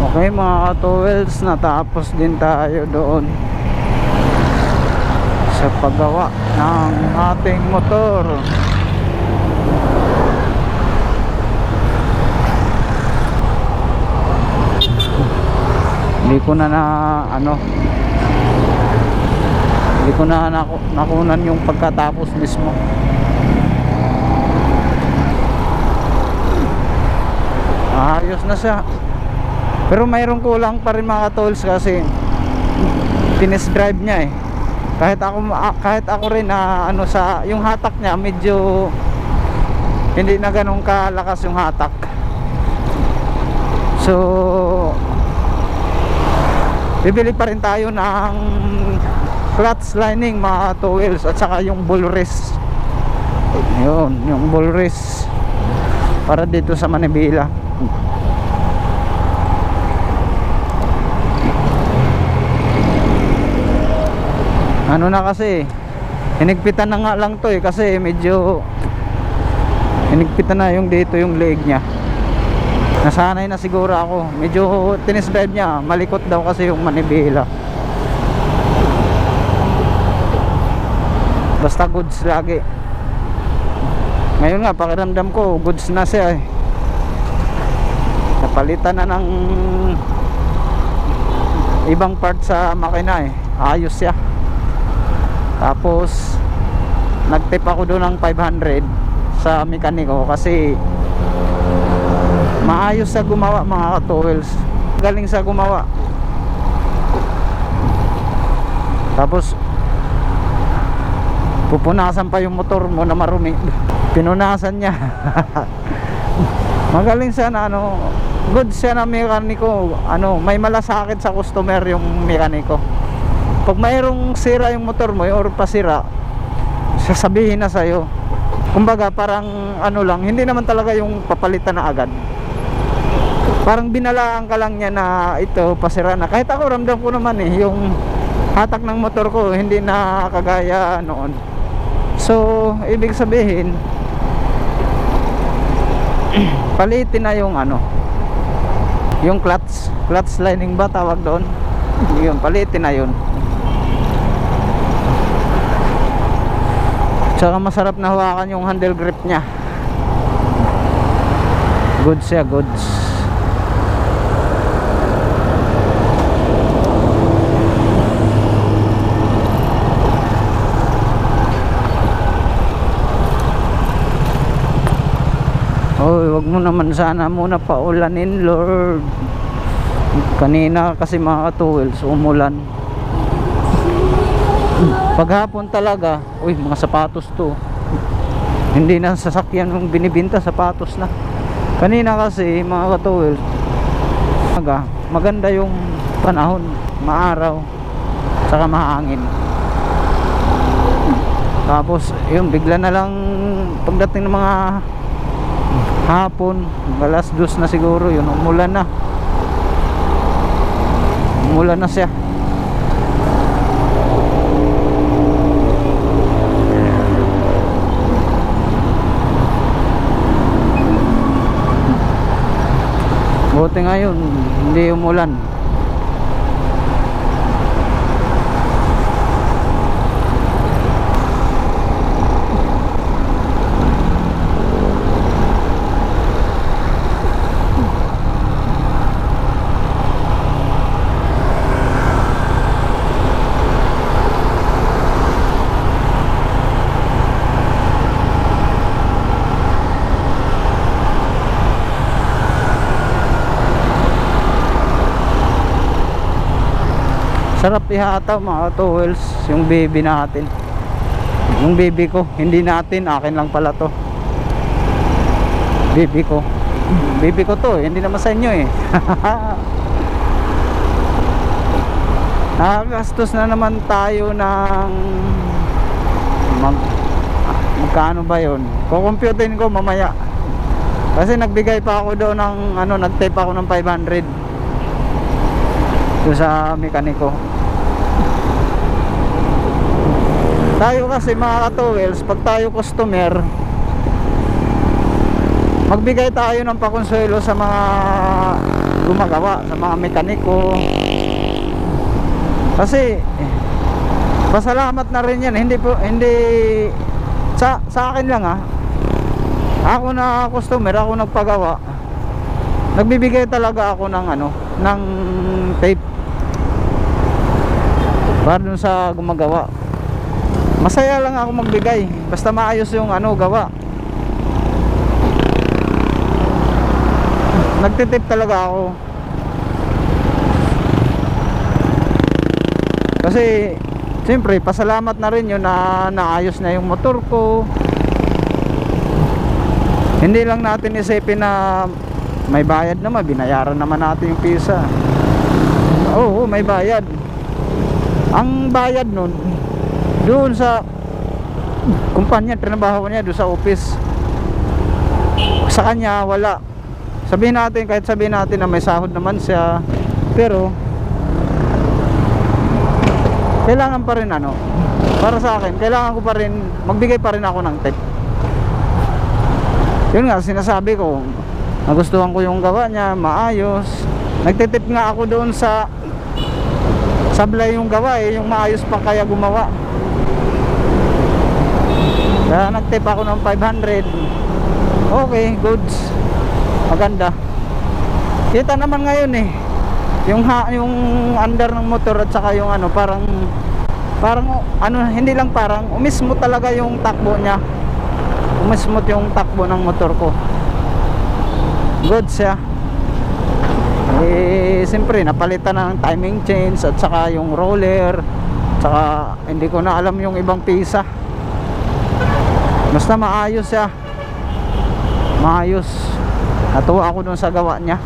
Okay mga ka-towels, natapos din tayo doon sa paggawa ng ating motor. Hindi ko na nakunan yung pagkatapos mismo. Ayos na siya. Pero mayroong kulang pa rin mga tools kasi tinest drive niya eh. Kahit ako rin sa yung hatak niya medyo hindi na ganun kalakas yung hatak. So bibili pa rin tayo ng clutch lining mga tools at saka yung ball rest. Yun, yung ball rest para dito sa manibela. Ano na kasi hinigpitan na nga lang to eh, kasi medyo hinigpitan na yung dito yung leg nya. Nasanay na siguro ako. Medyo tennis drive nya, malikot daw kasi yung manibela. Basta goods lagi. Ngayon nga pakiramdam ko goods na siya eh. Napalitan na ng ibang part sa makina eh. Ayos siya. Tapos nagtip ako doon ng 500 sa mekaniko kasi maayos sa gumawa mga ka-towels. Galing sa gumawa. Tapos pupunasan pa yung motor mo na marumi. Pinunasan niya. Magaling siya na good siya na mekaniko. May malasakit sa customer yung mekaniko. Pag mayroong sira yung motor mo or pasira, sasabihin na sa'yo. Kumbaga parang lang, hindi naman talaga yung papalitan na agad. Parang binalaan ka lang niya na ito pasira na. Kahit ako ramdam ko naman eh, yung hatak ng motor ko hindi na kagaya noon. So ibig sabihin palitin na yung yung clutch lining ba tawag doon. Yun, palitin na yun. Tsaka masarap na hawakan yung handle grip nya. Goods siya, goods. Oy, wag mo naman sana muna paulanin, Lord. Kanina kasi mga ka-towels umulan. Paghapon talaga, uy, mga sapatos to. Hindi na sasakyan yung binibinta, sapatos na. Kanina kasi mga ka-towels, maganda yung panahon, maaraw, saka mahangin. Tapos yung bigla na lang pagdating ng mga hapon, alas 2 na siguro, yun umulan na. Umulan na siya. Buti ngayon hindi umulan. Sarap ihataw mga towels yung baby natin. Yung baby ko, hindi natin, akin lang pala to. Baby ko. Baby ko to, hindi naman sa inyo eh. Nakagastos na naman tayo ng magkano ba yun? Kukumputin ko mamaya. Kasi nagbigay pa ako doon ng nag-type ako ng 500 doon sa mekaniko. Tayo kasi mga ka-towels, pag tayo customer, magbigay tayo ng pakonsuelo sa mga gumagawa, sa mga mekaniko. Kasi pasalamat na rin yan. Hindi sa akin lang ako na customer, ako nagpagawa, nagbibigay talaga ako ng ng tape para dun sa gumagawa. Masaya lang ako magbigay basta maayos yung gawa. Nagtitip talaga ako kasi siyempre pasalamat na rin yun na naayos na yung motor ko. Hindi lang natin isipin na may bayad naman, binayaran naman natin yung pisa. Oo, may bayad. Ang bayad nun doon sa kumpanya, trinabaho niya doon sa office, sa kanya wala. Kahit sabihin natin na may sahod naman siya, pero kailangan pa rin para sa akin, kailangan ko pa rin magbigay pa rin ako ng tip. Yun nga sinasabi ko, nagustuhan ko yung gawa niya, maayos. Nagtitip nga ako doon sa sablay yung gawa yung maayos pa kaya gumawa. Kaya nagtip ako ng 500. Okay, goods. Maganda. Kita naman ngayon yung under ng motor at saka yung parang hindi lang parang umismo talaga yung takbo niya. Umismot yung takbo ng motor ko. Goods siya. Siyempre napalitan ng timing chains at saka yung roller, saka hindi ko na alam yung ibang pisa. Basta maayos siya, maayos. Natuwa ako dun sa gawa niya.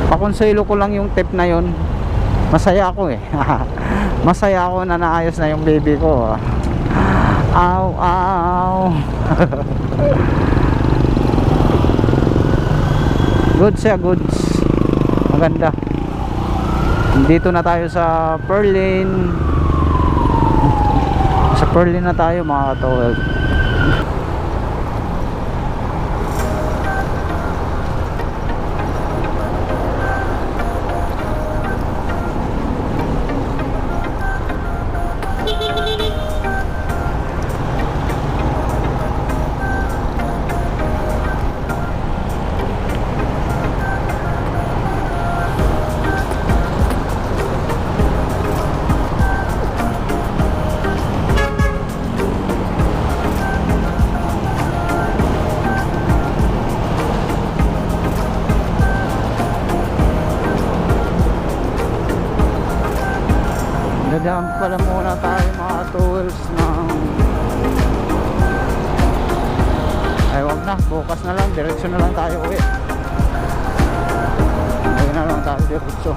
Pakonselo ko lang yung tip na yon. Masaya ako masaya ako na naayos na yung baby ko. Ow, ow. Goods siya, goods. Maganda. Dito na tayo sa Perlin. Sa Perlin na tayo mga katowel. Dadaan pala muna tayo mga tools ng wag na, bukas na lang, diretso na lang tayo uwi. Ayun na lang tayo diretso.